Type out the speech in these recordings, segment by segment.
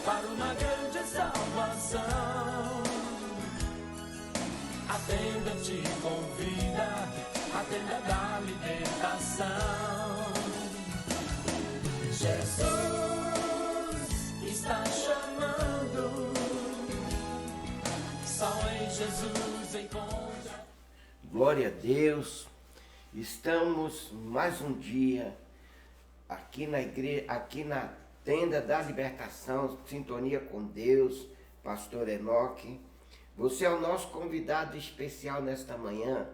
para uma grande salvação. A tenda te convida, a tenda da libertação. Jesus está chamando, só em Jesus encontra. Glória a Deus. Estamos mais um dia aqui na igreja, aqui na tenda da libertação, sintonia com Deus, pastor Enoque. Você é o nosso convidado especial nesta manhã,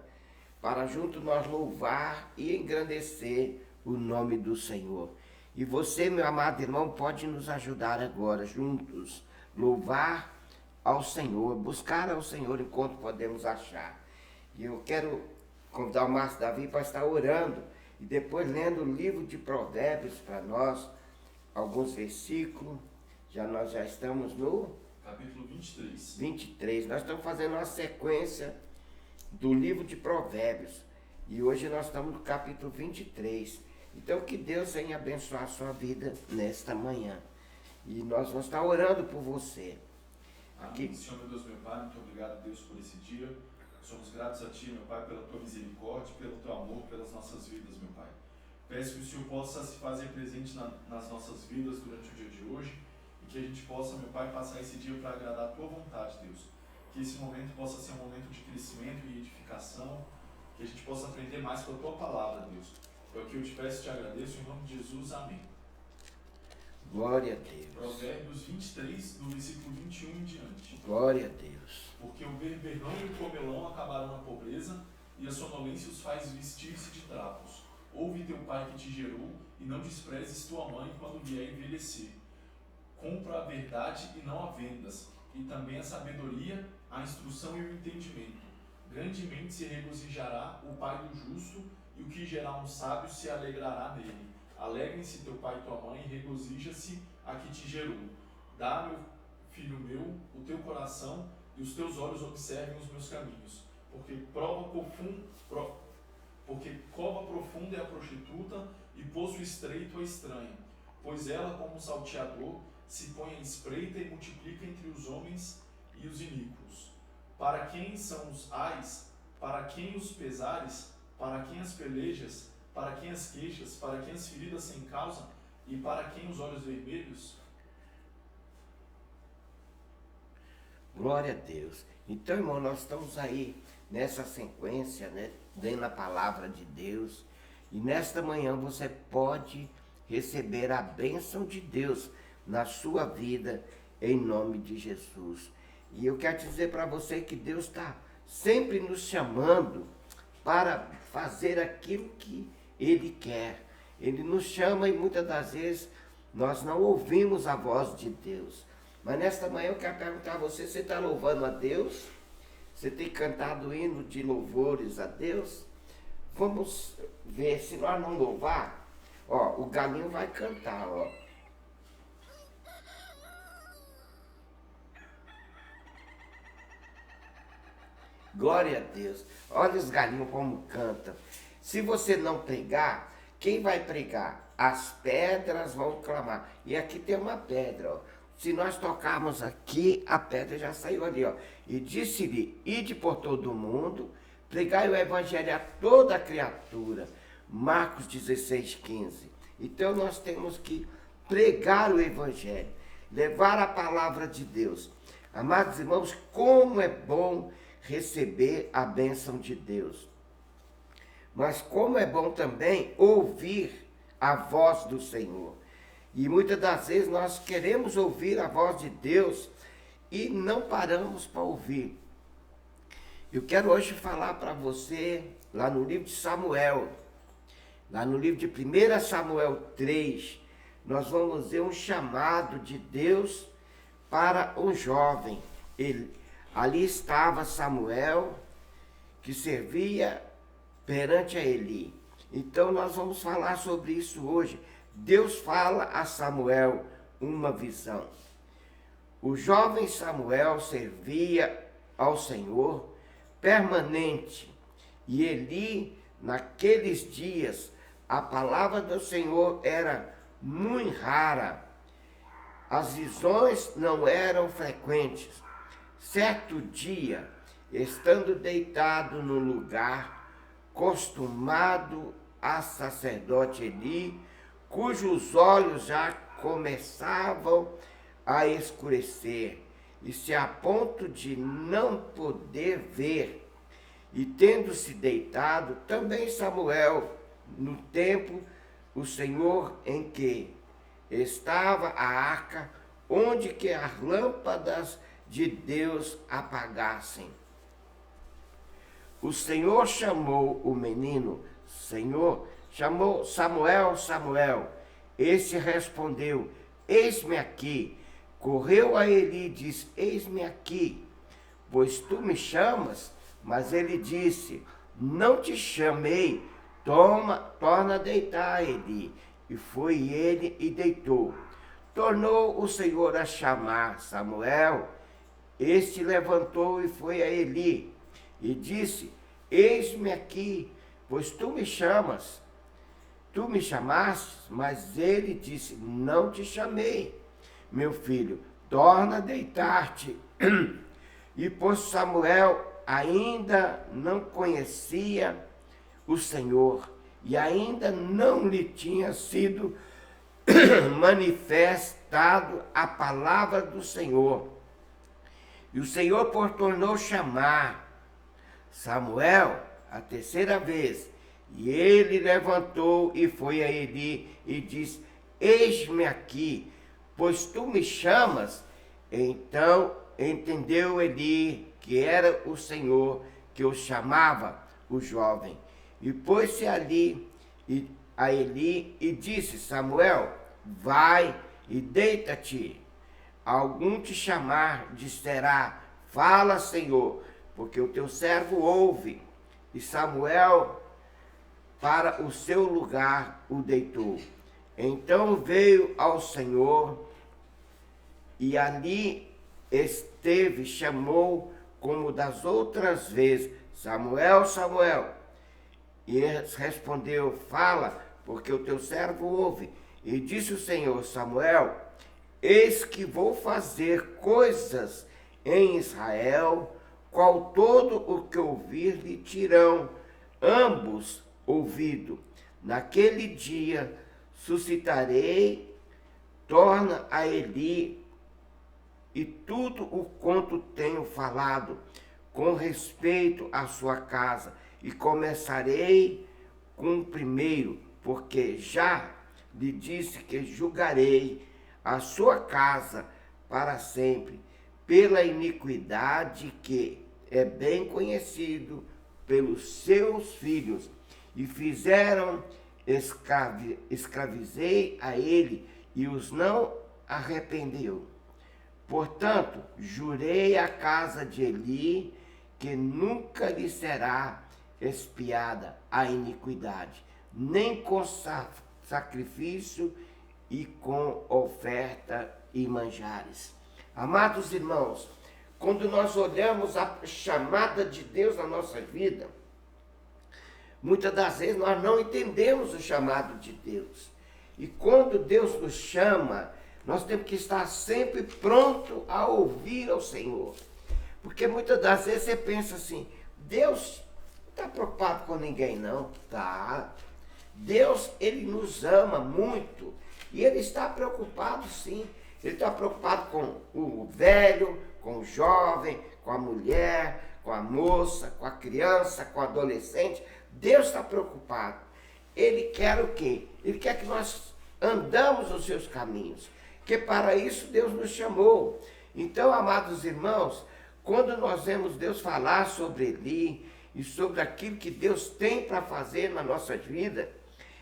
para junto nós louvar e engrandecer o nome do Senhor. E você, meu amado irmão, pode nos ajudar agora, juntos, louvar ao Senhor, buscar ao Senhor enquanto podemos achar. E eu quero convidar o Márcio Davi para estar orando e depois lendo o livro de Provérbios para nós, alguns versículos. Nós já estamos no capítulo 23. 23. Nós estamos fazendo uma sequência do livro de Provérbios. E hoje nós estamos no capítulo 23. Então que Deus venha abençoar a sua vida nesta manhã. E nós vamos estar orando por você. Amém. Senhor, meu Deus, meu Pai, muito obrigado, Deus, por esse dia. Somos gratos a Ti, meu Pai, pela Tua misericórdia, pelo Teu amor, pelas nossas vidas, meu Pai. Peço que o Senhor possa se fazer presente nas nossas vidas durante o dia de hoje e que a gente possa, meu Pai, passar esse dia para agradar a Tua vontade, Deus. Que esse momento possa ser um momento de crescimento e edificação, que a gente possa aprender mais com a Tua palavra, Deus. É o que eu te peço e te agradeço, em nome de Jesus, amém. Glória a Deus. Provérbios 23, do versículo 21 em diante. Glória a Deus. Porque o beberrão e o comelão acabaram na pobreza, e a sonolência os faz vestir-se de trapos. Ouve teu pai que te gerou, e não desprezes tua mãe quando vier envelhecer. Compra a verdade e não a vendas, e também a sabedoria, a instrução e o entendimento. Grandemente se regozijará o pai do justo, e o que gerar um sábio se alegrará nele. Alegrem-se teu pai e tua mãe, e regozija-se a que te gerou. Dá, meu filho meu, o teu coração, e os teus olhos observem os meus caminhos. Porque cova profunda é a prostituta, e poço estreito a estranha. Pois ela, como um salteador, se põe à espreita e multiplica entre os homens e os iníquos. Para quem são os ais? Para quem os pesares? Para quem as pelejas? Para quem as queixas? Para quem as feridas sem causa? E para quem os olhos vermelhos? Glória a Deus. Então, irmão, nós estamos aí nessa sequência, né, dentro da palavra de Deus. E nesta manhã você pode receber a bênção de Deus na sua vida, em nome de Jesus. E eu quero dizer para você que Deus está sempre nos chamando para fazer aquilo que Ele quer. Ele nos chama e muitas das vezes nós não ouvimos a voz de Deus. Mas nesta manhã eu quero perguntar a você, você está louvando a Deus? Você tem cantado hino de louvores a Deus? Vamos ver, se nós não louvar, ó, o galinho vai cantar, ó. Glória a Deus. Olha os galinhos como cantam. Se você não pregar, quem vai pregar? As pedras vão clamar. E aqui tem uma pedra, ó. Se nós tocarmos aqui, a pedra já saiu ali, ó. E disse-lhe, ide por todo o mundo, pregai o evangelho a toda criatura. Marcos 16:15. Então nós temos que pregar o evangelho, levar a palavra de Deus. Amados irmãos, como é bom receber a bênção de Deus. Mas como é bom também ouvir a voz do Senhor. E muitas das vezes nós queremos ouvir a voz de Deus e não paramos para ouvir. Eu quero hoje falar para você, lá no livro de Samuel, lá no livro de 1 Samuel 3, nós vamos ver um chamado de Deus para um jovem. Ali estava Samuel, que servia perante a Eli. Então nós vamos falar sobre isso hoje. Deus fala a Samuel uma visão. O jovem Samuel servia ao Senhor permanente. E Eli, naqueles dias, a palavra do Senhor era muito rara. As visões não eram frequentes. Certo dia, estando deitado no lugar costumado a sacerdote Eli, cujos olhos já começavam a escurecer, e se a ponto de não poder ver, e tendo-se deitado, também Samuel, no tempo, o Senhor em que estava a arca, onde que as lâmpadas de Deus apagassem. O Senhor chamou o menino, Senhor, chamou Samuel, Samuel. Este respondeu, eis-me aqui. Correu a Eli e disse, eis-me aqui, pois tu me chamas? Mas ele disse, não te chamei, torna a deitar, Eli. E foi ele e deitou. Tornou o Senhor a chamar Samuel. Este levantou e foi a Eli e disse, eis-me aqui, pois tu me chamas. Tu me chamaste, mas ele disse, não te chamei. Meu filho, torna a deitar-te. E pois Samuel ainda não conhecia o Senhor, e ainda não lhe tinha sido manifestado a palavra do Senhor. E o Senhor tornou chamar Samuel a terceira vez, e ele levantou e foi a Eli e disse, eis-me aqui, pois tu me chamas. Então entendeu Eli que era o Senhor que o chamava, o jovem. E pôs-se ali a Eli e disse, Samuel, vai e deita-te. Algum te chamar, disserá, fala, Senhor, porque o teu servo ouve. E Samuel, para o seu lugar, o deitou. Então veio ao Senhor, e ali esteve, chamou, como das outras vezes, Samuel, Samuel. E ele respondeu, fala, porque o teu servo ouve. E disse o Senhor, Samuel, eis que vou fazer coisas em Israel, qual todo o que ouvir lhe tirão, ambos ouvido. Naquele dia suscitarei, torna a Eli, e tudo o quanto tenho falado com respeito à sua casa, e começarei com o primeiro, porque já lhe disse que julgarei a sua casa para sempre, pela iniquidade que é bem conhecido pelos seus filhos, e fizeram, escravizei a ele, e os não arrependeu. Portanto, jurei à casa de Eli, que nunca lhe será expiada a iniquidade, nem com sacrifício e com oferta e manjares. Amados irmãos, quando nós olhamos a chamada de Deus na nossa vida, muitas das vezes nós não entendemos o chamado de Deus. E quando Deus nos chama, nós temos que estar sempre pronto a ouvir ao Senhor. Porque muitas das vezes você pensa assim, Deus não está preocupado com ninguém não. Tá. Deus, Ele nos ama muito. E Ele está preocupado sim. Ele está preocupado com o velho, com o jovem, com a mulher, com a moça, com a criança, com o adolescente. Deus está preocupado. Ele quer o quê? Ele quer que nós andamos nos seus caminhos. Que para isso Deus nos chamou. Então, amados irmãos, quando nós vemos Deus falar sobre Eli e sobre aquilo que Deus tem para fazer na nossa vida,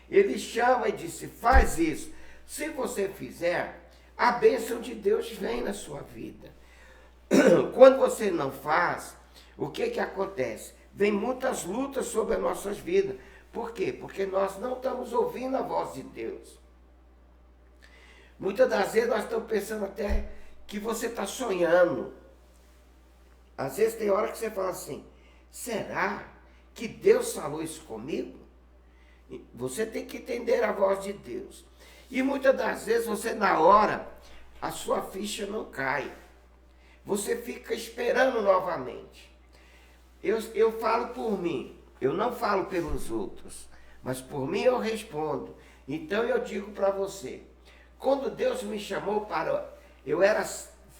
Ele chama e disse, faz isso. Se você fizer, a bênção de Deus vem na sua vida. Quando você não faz, o que acontece? Vem muitas lutas sobre as nossas vidas. Por quê? Porque nós não estamos ouvindo a voz de Deus. Muitas das vezes nós estamos pensando até que você está sonhando. Às vezes tem hora que você fala assim, será que Deus falou isso comigo? Você tem que entender a voz de Deus. E muitas das vezes você na hora a sua ficha não cai. Você fica esperando novamente. Eu falo por mim, eu não falo pelos outros, mas por mim eu respondo. Então eu digo para você, quando Deus me chamou eu era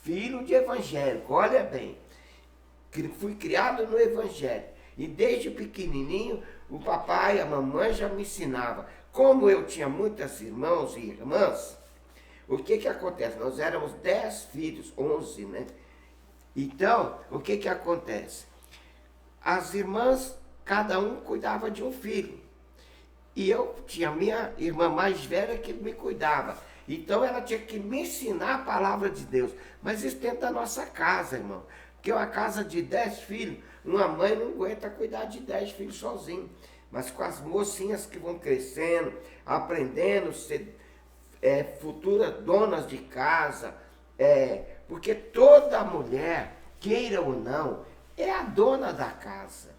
filho de evangélico, olha bem, fui criado no evangelho. E desde pequenininho, o papai e a mamãe já me ensinavam. Como eu tinha muitos irmãos e irmãs, o que acontece? Nós éramos 10 filhos, 11, né? Então, o que acontece? As irmãs, cada um cuidava de um filho. E eu tinha a minha irmã mais velha que me cuidava. Então, ela tinha que me ensinar a palavra de Deus. Mas isso dentro da nossa casa, irmão. Porque uma casa de 10 filhos, uma mãe não aguenta cuidar de 10 filhos sozinho. Mas com as mocinhas que vão crescendo, aprendendo a ser futuras donas de casa, porque toda mulher, queira ou não, é a dona da casa.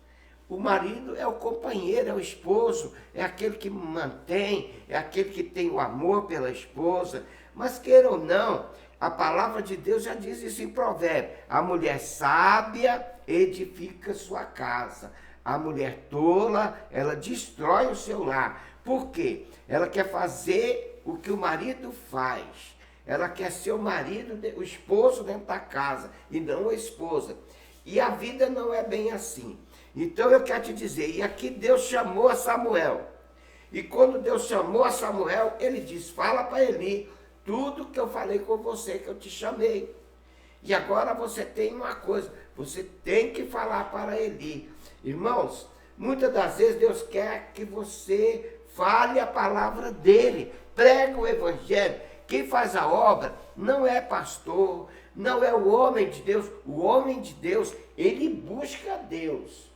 O marido é o companheiro, é o esposo, é aquele que mantém, é aquele que tem o amor pela esposa. Mas queira ou não, a palavra de Deus já diz isso em Provérbios. A mulher sábia edifica sua casa. A mulher tola, ela destrói o seu lar. Por quê? Ela quer fazer o que o marido faz. Ela quer ser o marido, o esposo dentro da casa, e não a esposa. E a vida não é bem assim. Então eu quero te dizer, e aqui Deus chamou a Samuel. E quando Deus chamou a Samuel, ele diz, fala para Eli, tudo que eu falei com você, que eu te chamei. E agora você tem uma coisa, você tem que falar para Eli. Irmãos, muitas das vezes Deus quer que você fale a palavra dele, pregue o evangelho. Quem faz a obra não é pastor, não é o homem de Deus. O homem de Deus, ele busca Deus.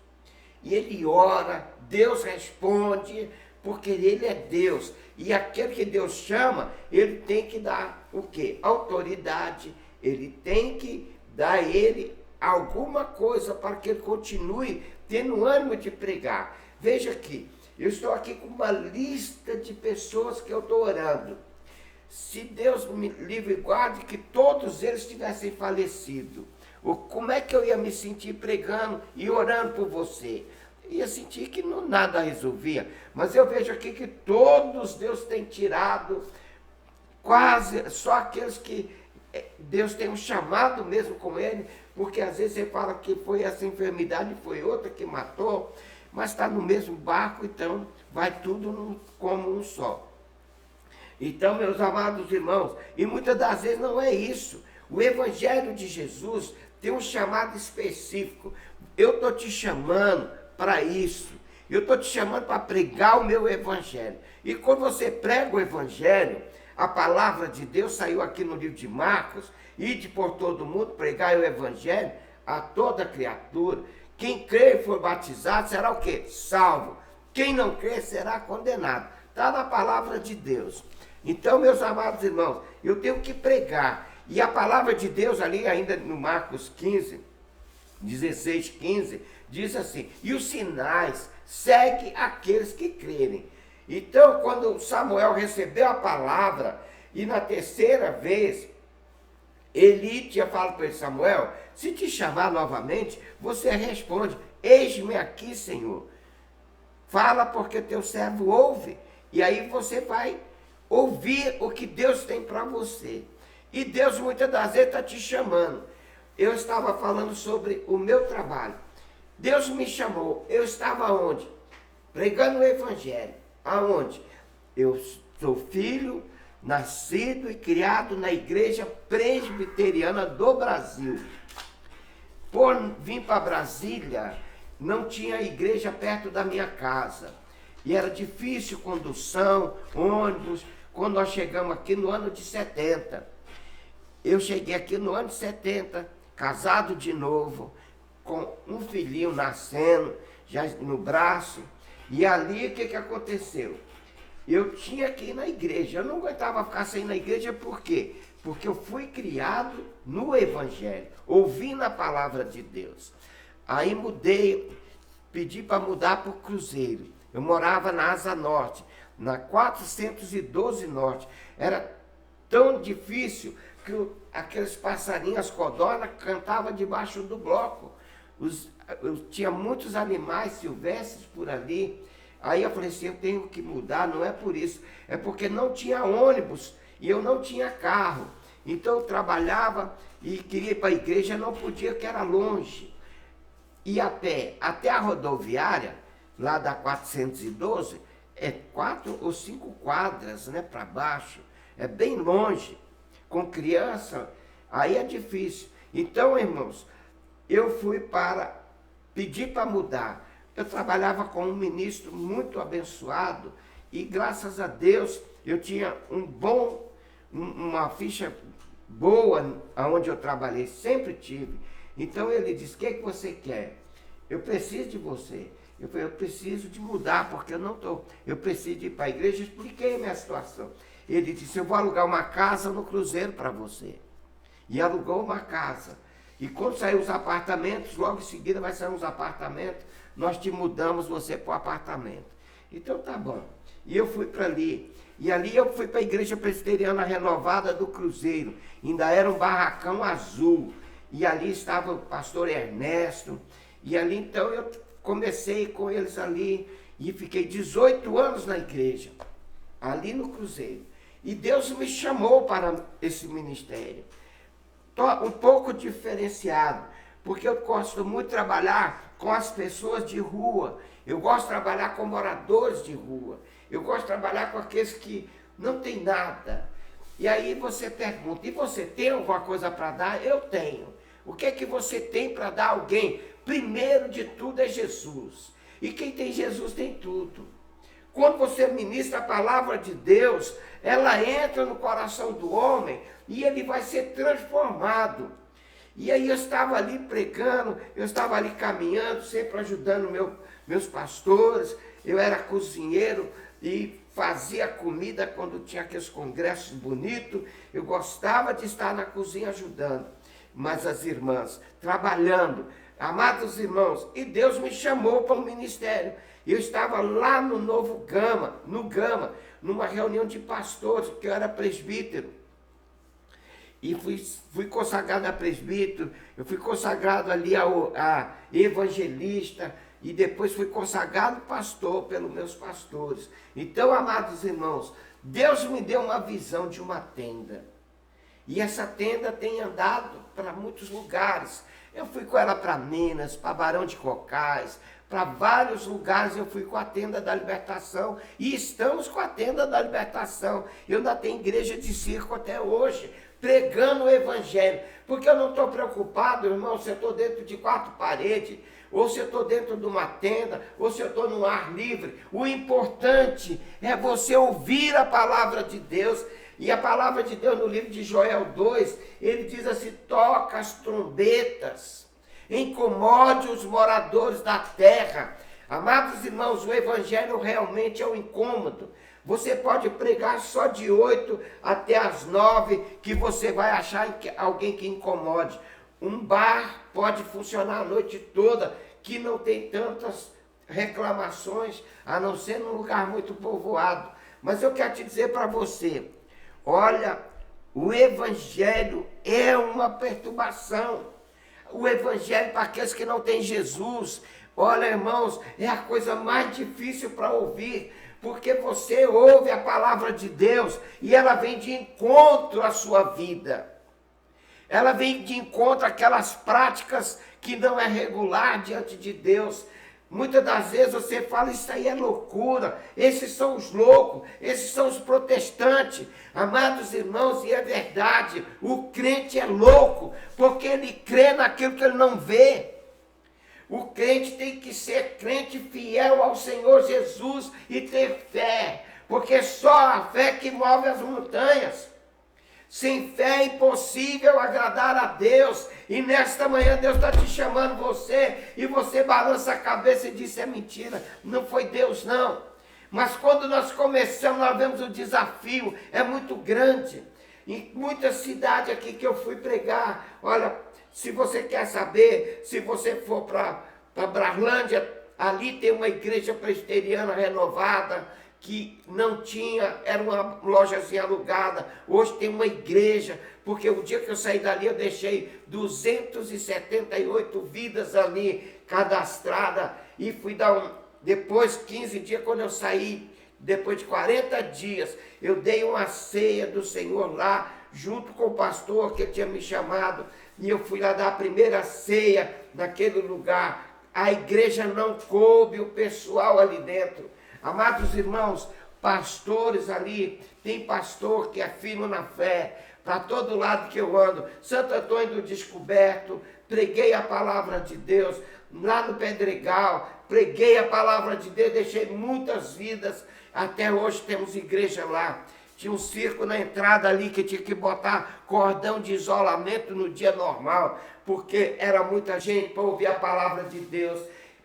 E ele ora, Deus responde, porque ele é Deus. E aquele que Deus chama, ele tem que dar o quê? Autoridade. Ele tem que dar a ele alguma coisa para que ele continue tendo ânimo de pregar. Veja aqui, eu estou aqui com uma lista de pessoas que eu estou orando. Se Deus me livre e guarde que todos eles tivessem falecido, como é que eu ia me sentir pregando e orando por você? Ia sentir que não, nada resolvia. Mas eu vejo aqui que todos Deus tem tirado, quase só aqueles que Deus tem um chamado mesmo com ele, porque às vezes você fala que foi essa enfermidade, foi outra que matou, mas está no mesmo barco, então vai tudo como um só. Então, meus amados irmãos, e muitas das vezes não é isso. O Evangelho de Jesus tem um chamado específico. Eu estou te chamando para isso. Eu estou te chamando para pregar o meu Evangelho. E quando você prega o Evangelho, a palavra de Deus saiu aqui no livro de Marcos, ide por todo mundo, pregai o Evangelho a toda criatura. Quem crê e for batizado será o quê? Salvo. Quem não crê será condenado. Está na palavra de Deus. Então, meus amados irmãos, eu tenho que pregar. E a palavra de Deus ali, ainda no Marcos 15, 16, 15, diz assim, e os sinais seguem aqueles que crerem. Então, quando Samuel recebeu a palavra, e na terceira vez, Eli tinha falado para ele, Samuel, se te chamar novamente, você responde, eis-me aqui, Senhor. Fala porque teu servo ouve. E aí você vai ouvir o que Deus tem para você. E Deus muitas das vezes está te chamando. Eu estava falando sobre o meu trabalho. Deus me chamou. Eu estava onde? Pregando o Evangelho. Aonde? Eu sou filho, nascido e criado na Igreja Presbiteriana do Brasil. Por vir para Brasília, não tinha igreja perto da minha casa. E era difícil condução, ônibus. Quando nós chegamos aqui no ano de 70, eu cheguei aqui no ano de 70, casado de novo, com um filhinho nascendo, já no braço, e ali o que aconteceu? Eu tinha que ir na igreja, eu não aguentava ficar sem ir na igreja, por quê? Porque eu fui criado no Evangelho, ouvindo a palavra de Deus. Aí mudei, pedi para mudar para o Cruzeiro, eu morava na Asa Norte, na 412 Norte. Era tão difícil, que aqueles passarinhos, as codornas, cantavam debaixo do bloco. Tinha muitos animais silvestres por ali. Aí eu falei assim, eu tenho que mudar, não é por isso, é porque não tinha ônibus e eu não tinha carro. Então eu trabalhava e queria ir para a igreja, não podia, que era longe. E a pé, até a rodoviária, lá da 412, é 4 ou 5 quadras, né, para baixo. É bem longe. Com criança, aí é difícil. Então, irmãos, eu fui para pedir para mudar. Eu trabalhava com um ministro muito abençoado e, graças a Deus, eu tinha uma ficha boa aonde eu trabalhei, sempre tive. Então ele disse, o que você quer? Eu preciso de você. Eu falei, eu preciso de mudar, porque eu preciso de ir para a igreja. Eu expliquei a minha situação. Ele disse, eu vou alugar uma casa no Cruzeiro para você. E alugou uma casa. E quando sair os apartamentos, logo em seguida vai sair uns apartamentos, nós te mudamos você para o apartamento. Então tá bom. E eu fui para ali. E ali eu fui para a Igreja Presbiteriana Renovada do Cruzeiro. Ainda era um barracão azul. E ali estava o pastor Ernesto. E ali então eu comecei com eles ali. E fiquei 18 anos na igreja. Ali no Cruzeiro. E Deus me chamou para esse ministério. Um pouco diferenciado. Porque eu gosto muito de trabalhar com as pessoas de rua. Eu gosto de trabalhar com moradores de rua. Eu gosto de trabalhar com aqueles que não têm nada. E aí você pergunta, e você tem alguma coisa para dar? Eu tenho. O que é que você tem para dar a alguém? Primeiro de tudo é Jesus. E quem tem Jesus tem tudo. Quando você ministra a palavra de Deus, ela entra no coração do homem e ele vai ser transformado. E aí eu estava ali pregando, eu estava ali caminhando, sempre ajudando meus pastores. Eu era cozinheiro e fazia comida quando tinha aqueles congressos bonitos. Eu gostava de estar na cozinha ajudando. Mas as irmãs, trabalhando, amados irmãos, e Deus me chamou para o ministério. Eu estava lá no Novo Gama, numa reunião de pastores, porque eu era presbítero. E fui consagrado a presbítero, eu fui consagrado ali a evangelista, e depois fui consagrado pastor pelos meus pastores. Então, amados irmãos, Deus me deu uma visão de uma tenda. E essa tenda tem andado para muitos lugares. Eu fui com ela para Minas, para Barão de Cocais, para vários lugares eu fui com a tenda da libertação. E estamos com a tenda da libertação. Eu ainda tenho igreja de circo até hoje, pregando o evangelho. Porque eu não estou preocupado, irmão, se eu estou dentro de 4 paredes, ou se eu estou dentro de uma tenda, ou se eu estou num ar livre. O importante é você ouvir a palavra de Deus. E a palavra de Deus no livro de Joel 2, ele diz assim, toca as trombetas, incomode os moradores da terra. Amados irmãos, o evangelho realmente é um incômodo. Você pode pregar só de 8 até as 9, que você vai achar alguém que incomode. Um bar pode funcionar a noite toda, que não tem tantas reclamações, a não ser num lugar muito povoado. Mas eu quero te dizer para você, olha, o evangelho é uma perturbação. O evangelho para aqueles que não têm Jesus, olha, irmãos, é a coisa mais difícil para ouvir, porque você ouve a palavra de Deus e ela vem de encontro à sua vida. Ela vem de encontro àquelas práticas que não é regular diante de Deus. Muitas das vezes você fala, isso aí é loucura, esses são os loucos, esses são os protestantes. Amados irmãos, e é verdade, o crente é louco, porque ele crê naquilo que ele não vê. O crente tem que ser crente fiel ao Senhor Jesus e ter fé, porque só a fé que move as montanhas. Sem fé é impossível agradar a Deus. E nesta manhã Deus está te chamando você, e você balança a cabeça e diz, é mentira, não foi Deus não. Mas quando nós começamos, nós vemos o desafio, é muito grande. Em muitas cidades aqui que eu fui pregar, olha, se você quer saber, se você for para Brarlândia, ali tem uma igreja presbiteriana renovada, que não tinha, era uma lojazinha alugada, hoje tem uma igreja, porque o dia que eu saí dali eu deixei 278 vidas ali cadastradas e fui dar depois 15 dias, quando eu saí, depois de 40 dias, eu dei uma ceia do Senhor lá, junto com o pastor que tinha me chamado, e eu fui lá dar a primeira ceia naquele lugar. A igreja não coube o pessoal ali dentro. Amados irmãos, pastores ali, tem pastor que é firme na fé, para todo lado que eu ando. Santo Antônio do Descoberto, preguei a palavra de Deus. Lá no Pedregal, preguei a palavra de Deus, deixei muitas vidas. Até hoje temos igreja lá. Tinha um circo na entrada ali que tinha que botar cordão de isolamento no dia normal, porque era muita gente para ouvir a palavra de Deus.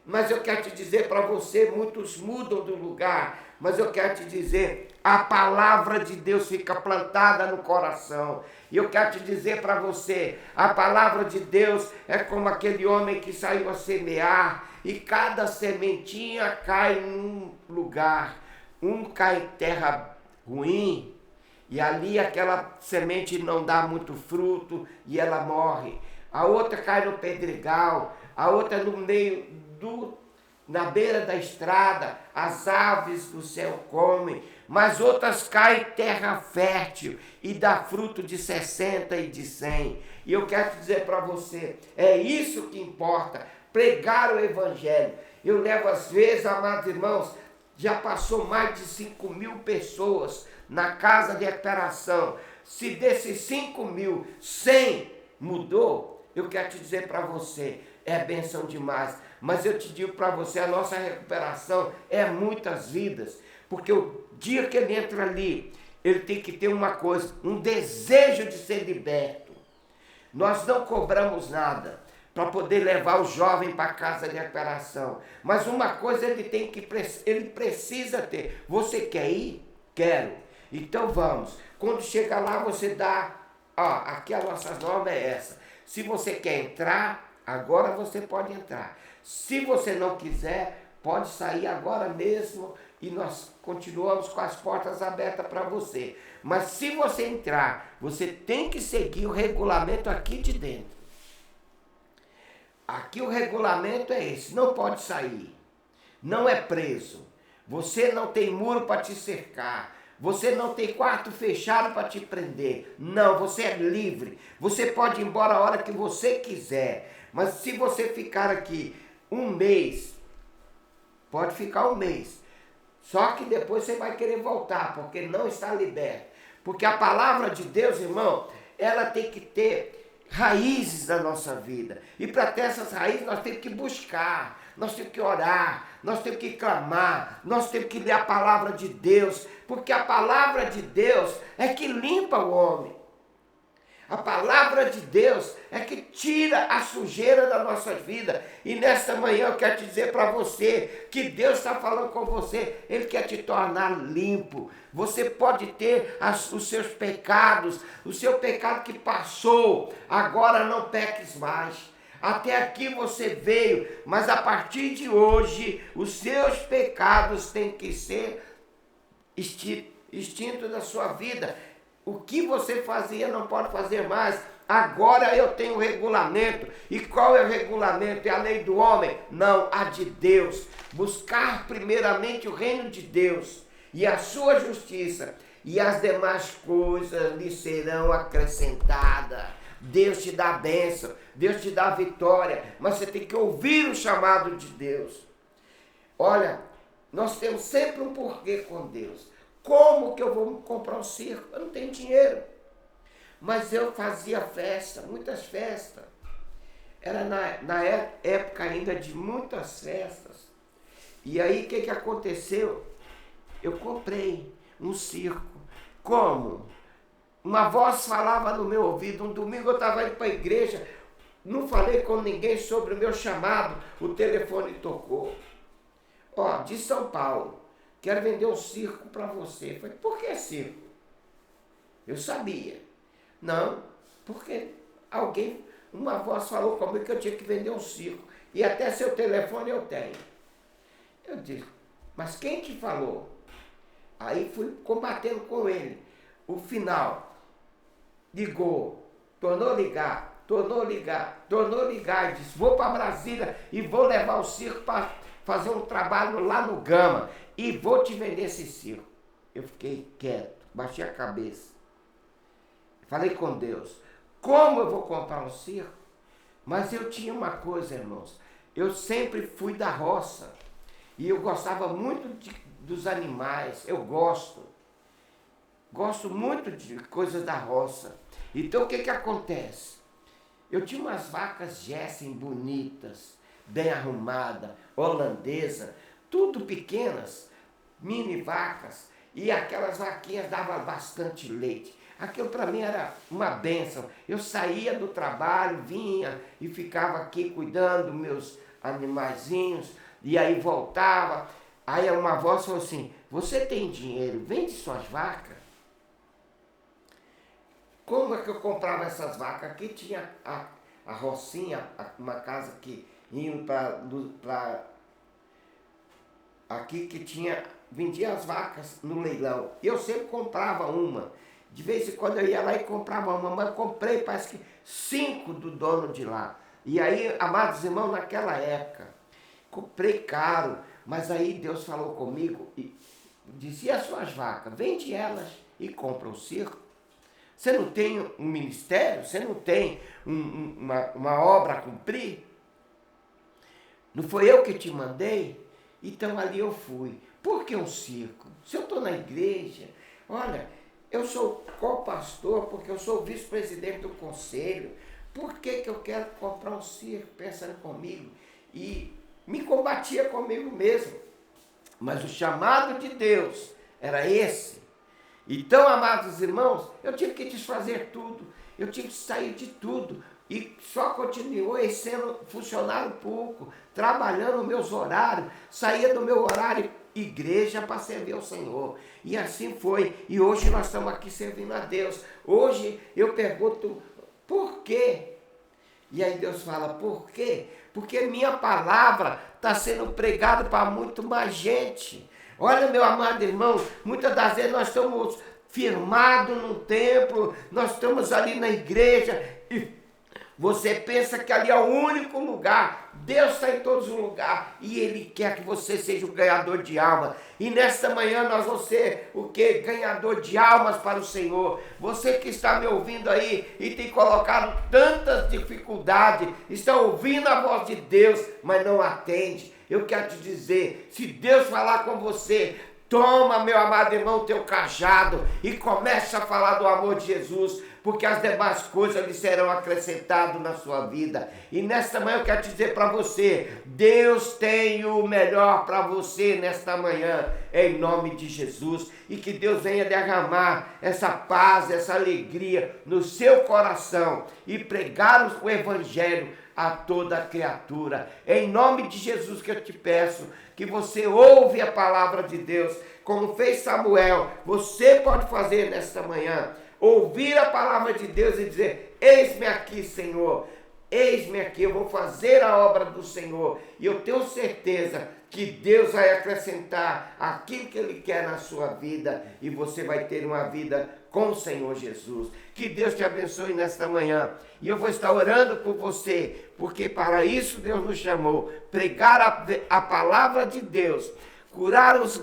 Mas eu quero te dizer para você, muitos mudam do lugar, mas eu quero te dizer, a palavra de Deus fica plantada no coração. E eu quero te dizer para você, a palavra de Deus é como aquele homem que saiu a semear, e cada sementinha cai num lugar. Um cai em terra ruim, e ali aquela semente não dá muito fruto, e ela morre. A outra cai no pedregal, a outra no meio na beira da estrada, as aves do céu comem, mas outras caem em terra fértil e dá fruto de 60 e de 100. E eu quero te dizer para você, é isso que importa, pregar o evangelho. Eu levo às vezes, amados irmãos, já passou mais de 5.000 pessoas na casa de recuperação. Se desses 5.000, 100 mudou, eu quero te dizer para você, é bênção demais. Mas eu te digo para você, a nossa recuperação é muitas vidas. Porque o dia que ele entra ali, ele tem que ter uma coisa, um desejo de ser liberto. Nós não cobramos nada para poder levar o jovem para a casa de recuperação. Mas uma coisa ele precisa ter. Você quer ir? Quero. Então vamos. Quando chega lá, você dá, aqui a nossa norma é essa. Se você quer entrar, agora você pode entrar. Se você não quiser, pode sair agora mesmo e nós continuamos com as portas abertas para você. Mas se você entrar, você tem que seguir o regulamento aqui de dentro. Aqui o regulamento é esse, não pode sair, não é preso, você não tem muro para te cercar, você não tem quarto fechado para te prender, não, você é livre, você pode ir embora a hora que você quiser, mas se você ficar aqui um mês, pode ficar um mês, só que depois você vai querer voltar, porque não está liberto, porque a palavra de Deus, irmão, ela tem que ter raízes da nossa vida. E para ter essas raízes nós temos que buscar, nós temos que orar, nós temos que clamar, nós temos que ler a palavra de Deus, porque a palavra de Deus é que limpa o homem. A palavra de Deus é que tira a sujeira da nossa vida. E nesta manhã eu quero te dizer para você que Deus está falando com você. Ele quer te tornar limpo. Você pode ter os seus pecados, o seu pecado que passou. Agora não peques mais. Até aqui você veio, mas a partir de hoje os seus pecados têm que ser extintos da sua vida. O que você fazia não pode fazer mais. Agora eu tenho um regulamento. E qual é o regulamento? É a lei do homem? Não, a de Deus. Buscar primeiramente o reino de Deus e a sua justiça, e as demais coisas lhe serão acrescentadas. Deus te dá a bênção, Deus te dá a vitória, mas você tem que ouvir o chamado de Deus. Olha, nós temos sempre um porquê com Deus. Como que eu vou comprar um circo? Eu não tenho dinheiro. Mas eu fazia festa, muitas festas. Era na época ainda de muitas festas. E aí o que aconteceu? Eu comprei um circo. Como? Uma voz falava no meu ouvido. Um domingo eu estava indo para a igreja, não falei com ninguém sobre o meu chamado, o telefone tocou. De São Paulo. Quero vender um circo para você. Eu falei, por que circo? Eu sabia. Não, porque uma voz falou comigo que eu tinha que vender um circo. E até seu telefone eu tenho. Eu disse, mas quem te falou? Aí fui combatendo com ele. O final, ligou, tornou ligar, e disse, vou para Brasília e vou levar o circo para fazer um trabalho lá no Gama e vou te vender esse circo. Eu fiquei quieto, baixei a cabeça. Falei com Deus, como eu vou comprar um circo? Mas eu tinha uma coisa, irmãos, eu sempre fui da roça e eu gostava muito dos animais, eu gosto muito de coisas da roça. Então o que acontece? Eu tinha umas vacas Jessen bonitas, bem arrumadas, holandesa, tudo pequenas, mini vacas, e aquelas vaquinhas davam bastante leite. Aquilo para mim era uma bênção. Eu saía do trabalho, vinha e ficava aqui cuidando dos meus animaizinhos, e aí voltava. Aí uma voz falou assim, você tem dinheiro, vende suas vacas? Como é que eu comprava essas vacas? Aqui tinha a rocinha, uma casa que indo para aqui que tinha, vendia as vacas no leilão. Eu sempre comprava uma. De vez em quando eu ia lá e comprava uma, mas comprei parece que 5 do dono de lá. E aí, amados irmãos, naquela época, comprei caro, mas aí Deus falou comigo e disse, e as suas vacas? Vende elas e compra o circo. Você não tem um ministério? Você não tem uma obra a cumprir? Não foi eu que te mandei? Então ali eu fui. Por que um circo? Se eu estou na igreja, olha, eu sou co-pastor porque eu sou vice-presidente do conselho. Por que eu quero comprar um circo? Pensando comigo. E me combatia comigo mesmo. Mas o chamado de Deus era esse. Então, amados irmãos, eu tive que desfazer tudo, eu tive que sair de tudo, e só continuei sendo funcionário público, trabalhando meus horários, saía do meu horário igreja para servir ao Senhor, e assim foi, e hoje nós estamos aqui servindo a Deus. Hoje eu pergunto, por quê? E aí Deus fala, por quê? Porque minha palavra está sendo pregada para muito mais gente. Olha, meu amado irmão, muitas das vezes nós estamos firmados num templo, nós estamos ali na igreja e você pensa que ali é o único lugar. Deus está em todos os lugares e Ele quer que você seja o ganhador de almas. E nesta manhã nós vamos ser o que? Ganhador de almas para o Senhor. Você que está me ouvindo aí e tem colocado tantas dificuldades, está ouvindo a voz de Deus, mas não atende. Eu quero te dizer, se Deus falar com você, toma, meu amado irmão, teu cajado e começa a falar do amor de Jesus, porque as demais coisas lhe serão acrescentadas na sua vida. E nesta manhã eu quero te dizer para você, Deus tem o melhor para você nesta manhã, em nome de Jesus. E que Deus venha derramar essa paz, essa alegria no seu coração e pregar o evangelho a toda criatura. Em nome de Jesus que eu te peço, que você ouve a palavra de Deus, como fez Samuel, você pode fazer nesta manhã, ouvir a palavra de Deus e dizer, eis-me aqui, Senhor, eis-me aqui, eu vou fazer a obra do Senhor, e eu tenho certeza que Deus vai acrescentar aquilo que Ele quer na sua vida, e você vai ter uma vida com o Senhor Jesus. Que Deus te abençoe nesta manhã. E eu vou estar orando por você, porque para isso Deus nos chamou. Pregar a palavra de Deus, curar os,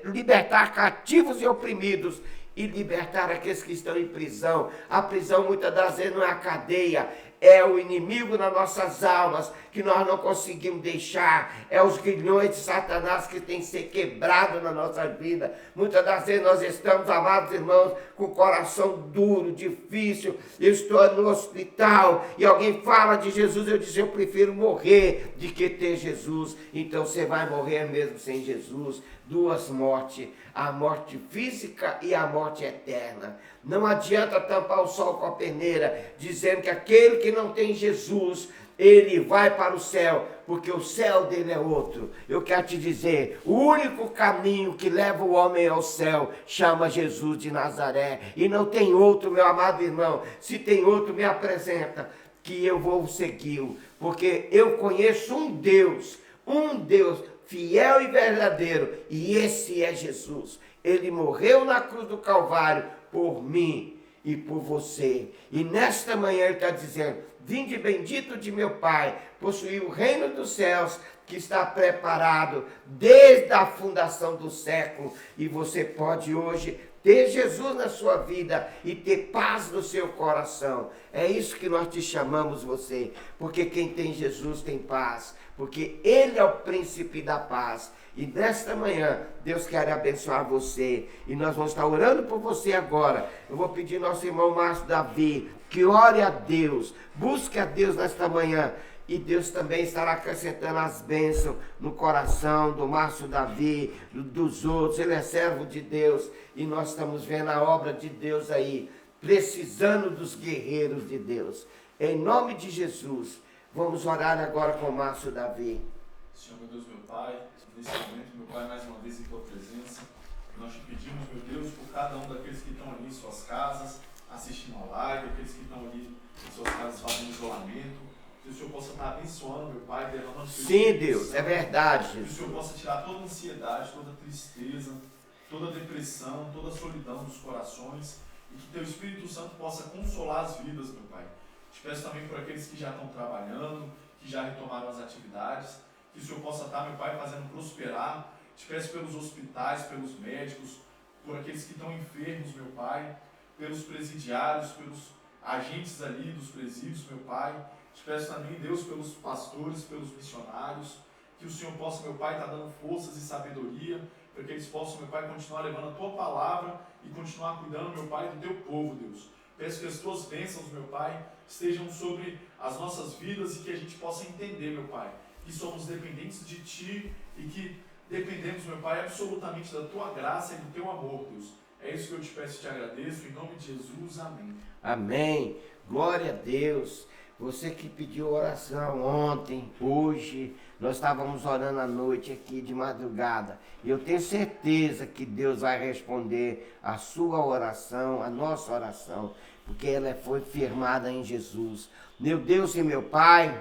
libertar cativos e oprimidos, e libertar aqueles que estão em prisão. A prisão muitas das vezes não é a cadeia, é o inimigo nas nossas almas, que nós não conseguimos deixar, é os grilhões de Satanás que tem que ser quebrado na nossa vida. Muitas das vezes nós estamos, amados irmãos, com o coração duro, difícil, eu estou no hospital, e alguém fala de Jesus, eu disse, eu prefiro morrer de que ter Jesus. Então você vai morrer mesmo sem Jesus. Duas mortes, a morte física e a morte eterna. Não adianta tampar o sol com a peneira, dizendo que aquele que não tem Jesus, ele vai para o céu, porque o céu dele é outro. Eu quero te dizer, o único caminho que leva o homem ao céu chama Jesus de Nazaré, e não tem outro, meu amado irmão. Se tem outro, me apresenta, que eu vou segui-lo, porque eu conheço um Deus fiel e verdadeiro, e esse é Jesus. Ele morreu na cruz do Calvário por mim e por você. E nesta manhã ele está dizendo: vinde bendito de meu Pai, possuir o reino dos céus que está preparado desde a fundação do século. E você pode hoje ter Jesus na sua vida e ter paz no seu coração. É isso que nós te chamamos você, porque quem tem Jesus tem paz, porque Ele é o príncipe da paz. E nesta manhã, Deus quer abençoar você. E nós vamos estar orando por você agora. Eu vou pedir ao nosso irmão Márcio Davi que ore a Deus, busque a Deus nesta manhã. E Deus também estará acrescentando as bênçãos no coração do Márcio Davi, dos outros. Ele é servo de Deus. E nós estamos vendo a obra de Deus aí, precisando dos guerreiros de Deus. Em nome de Jesus, vamos orar agora com o Márcio Davi. Senhor, meu Deus, meu Pai, nesse momento, meu Pai, mais uma vez em Tua presença, nós te pedimos, meu Deus, por cada um daqueles que estão ali em suas casas, assistindo a live, aqueles que estão ali em suas casas fazendo isolamento, que o Senhor possa estar abençoando, meu Pai, derramando o Seu Sim, Deus, é verdade, Que o Jesus. Senhor possa tirar toda ansiedade, toda tristeza, toda depressão, toda solidão dos corações, e que Teu Espírito Santo possa consolar as vidas, meu Pai. Te peço também por aqueles que já estão trabalhando, que já retomaram as atividades, que o Senhor possa estar, meu Pai, fazendo prosperar. Te peço pelos hospitais, pelos médicos, por aqueles que estão enfermos, meu Pai, pelos presidiários, pelos agentes ali dos presídios, meu Pai. Te peço também, Deus, pelos pastores, pelos missionários, que o Senhor possa, meu Pai, estar dando forças e sabedoria, para que eles possam, meu Pai, continuar levando a Tua palavra e continuar cuidando, meu Pai, do Teu povo, Deus. Peço que as Tuas bênçãos, meu Pai, estejam sobre as nossas vidas e que a gente possa entender, meu Pai, que somos dependentes de Ti e que dependemos, meu Pai, absolutamente da Tua graça e do Teu amor, Deus. É isso que eu te peço e te agradeço, em nome de Jesus, amém. Amém. Glória a Deus. Você que pediu oração ontem, hoje, nós estávamos orando à noite aqui de madrugada. E eu tenho certeza que Deus vai responder a sua oração, a nossa oração, porque ela foi firmada em Jesus. Meu Deus e meu Pai,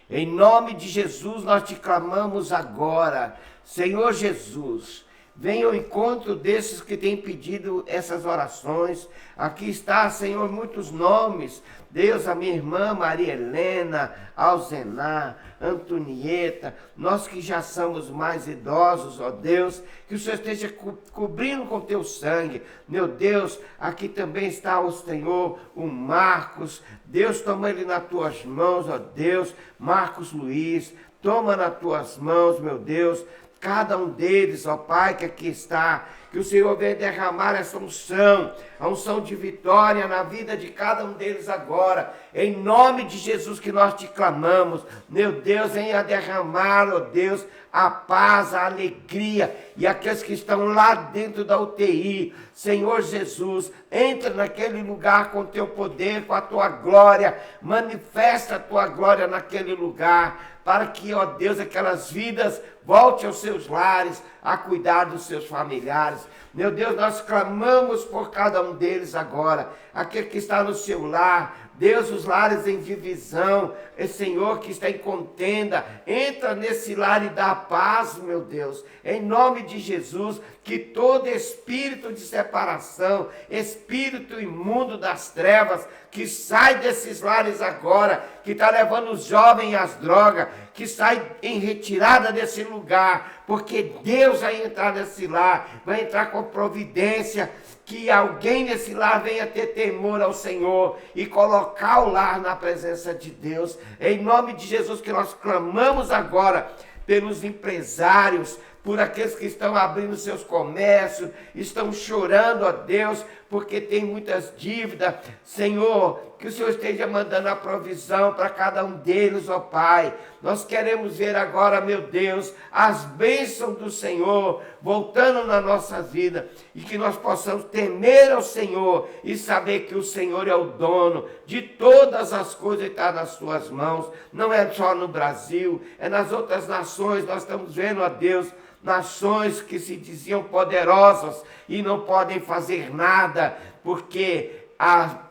em nome de Jesus nós te clamamos agora. Senhor Jesus, venha ao encontro desses que têm pedido essas orações. Aqui está, Senhor, muitos nomes. Deus, a minha irmã Maria Helena, Alzenar, Antonieta, nós que já somos mais idosos, ó Deus, que o Senhor esteja cobrindo com teu sangue. Meu Deus, aqui também está o Senhor, o Marcos. Deus, toma ele nas tuas mãos, ó Deus. Marcos Luiz, toma nas tuas mãos, meu Deus, cada um deles, ó Pai, que aqui está, que o Senhor venha derramar essa unção, a unção de vitória na vida de cada um deles agora, em nome de Jesus que nós te clamamos. Meu Deus, venha derramar, ó Deus, a paz, a alegria, e aqueles que estão lá dentro da UTI, Senhor Jesus, entra naquele lugar com teu poder, com a tua glória, manifesta a tua glória naquele lugar, para que, ó Deus, aquelas vidas voltem aos seus lares, a cuidar dos seus familiares. Meu Deus, nós clamamos por cada um deles agora, aquele que está no seu lar, Deus, os lares em divisão, Senhor, que está em contenda, entra nesse lar e dá paz, meu Deus, em nome de Jesus, que todo espírito de separação, espírito imundo das trevas, que sai desses lares agora, que está levando os jovens às drogas, que sai em retirada desse lugar, porque Deus vai entrar nesse lar, vai entrar com providência, que alguém nesse lar venha ter temor ao Senhor e colocar o lar na presença de Deus. Em nome de Jesus que nós clamamos agora pelos empresários, por aqueles que estão abrindo seus comércios, estão chorando a Deus, porque tem muitas dívidas. Senhor, que o Senhor esteja mandando a provisão para cada um deles, ó Pai. Nós queremos ver agora, meu Deus, as bênçãos do Senhor voltando na nossa vida, e que nós possamos temer ao Senhor e saber que o Senhor é o dono de todas as coisas e está nas suas mãos. Não é só no Brasil, é nas outras nações. Nós estamos vendo, ó Deus, nações que se diziam poderosas e não podem fazer nada, porque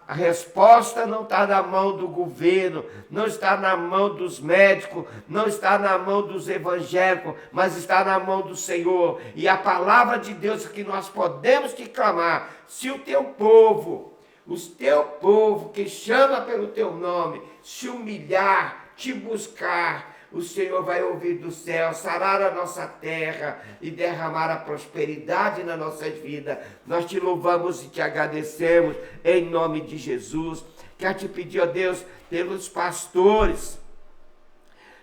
A resposta não está na mão do governo, não está na mão dos médicos, não está na mão dos evangélicos, mas está na mão do Senhor. E a palavra de Deus que nós podemos te clamar, se o teu povo que chama pelo teu nome, se humilhar, te buscar, o Senhor vai ouvir do céu, sarar a nossa terra e derramar a prosperidade nas nossas vidas. Nós te louvamos e te agradecemos em nome de Jesus. Quero te pedir, ó Deus, pelos pastores.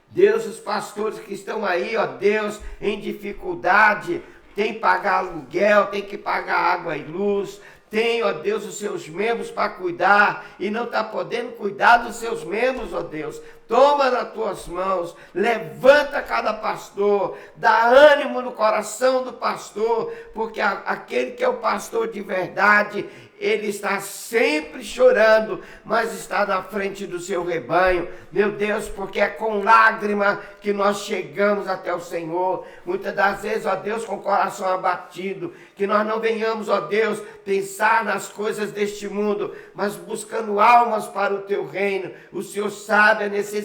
Deus, os pastores que estão aí, ó Deus, em dificuldade, tem que pagar aluguel, tem que pagar água e luz, tem, ó Deus, os seus membros para cuidar e não está podendo cuidar dos seus membros, ó Deus. Toma nas tuas mãos, levanta cada pastor, dá ânimo no coração do pastor, porque aquele que é o pastor de verdade, ele está sempre chorando, mas está na frente do seu rebanho. Meu Deus, porque é com lágrima que nós chegamos até o Senhor. Muitas das vezes, ó Deus, com o coração abatido, que nós não venhamos, ó Deus, pensar nas coisas deste mundo, mas buscando almas para o teu reino. O Senhor sabe a necessidade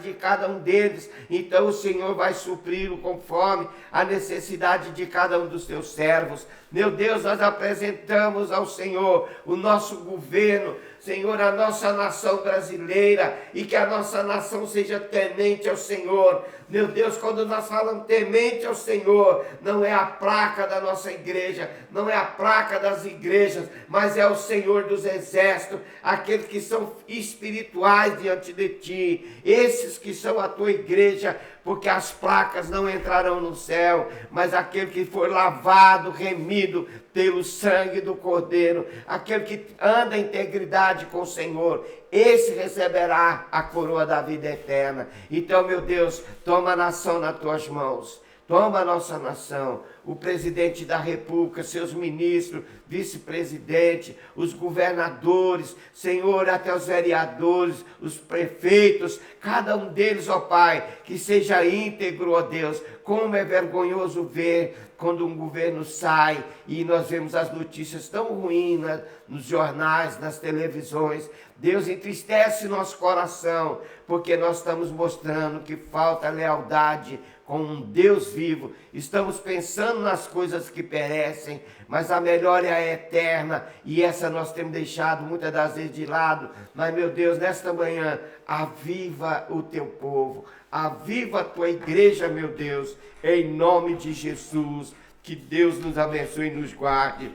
de cada um deles, então o Senhor vai supri-lo conforme a necessidade de cada um dos teus servos. Meu Deus, nós apresentamos ao Senhor o nosso governo, Senhor, a nossa nação brasileira, e que a nossa nação seja temente ao Senhor. Meu Deus, quando nós falamos temente ao Senhor, não é a placa da nossa igreja, não é a placa das igrejas, mas é o Senhor dos exércitos, aqueles que são espirituais diante de ti, esses que são a tua igreja, porque as placas não entrarão no céu, mas aquele que for lavado, remido pelo sangue do Cordeiro, aquele que anda em integridade com o Senhor, esse receberá a coroa da vida eterna. Então, meu Deus, toma a nação nas tuas mãos. Toma a nossa nação, o presidente da República, seus ministros, vice-presidente, os governadores, Senhor, até os vereadores, os prefeitos, cada um deles, ó Pai, que seja íntegro, ó Deus. Como é vergonhoso ver quando um governo sai e nós vemos as notícias tão ruins nos jornais, nas televisões. Deus, entristece nosso coração, porque nós estamos mostrando que falta lealdade com um Deus vivo. Estamos pensando nas coisas que perecem, mas a melhor é a eterna, e essa nós temos deixado muitas das vezes de lado. Mas, meu Deus, nesta manhã, aviva o teu povo, aviva a tua igreja, meu Deus, em nome de Jesus. Que Deus nos abençoe e nos guarde,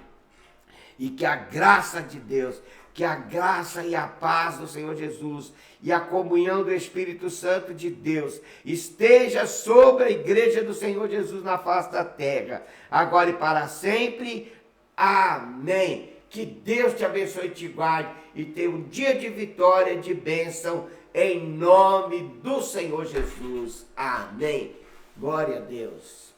e que a graça de Deus, que a graça e a paz do Senhor Jesus e a comunhão do Espírito Santo de Deus esteja sobre a igreja do Senhor Jesus na face da terra, agora e para sempre. Amém. Que Deus te abençoe e te guarde, e tenha um dia de vitória, de bênção, em nome do Senhor Jesus. Amém. Glória a Deus.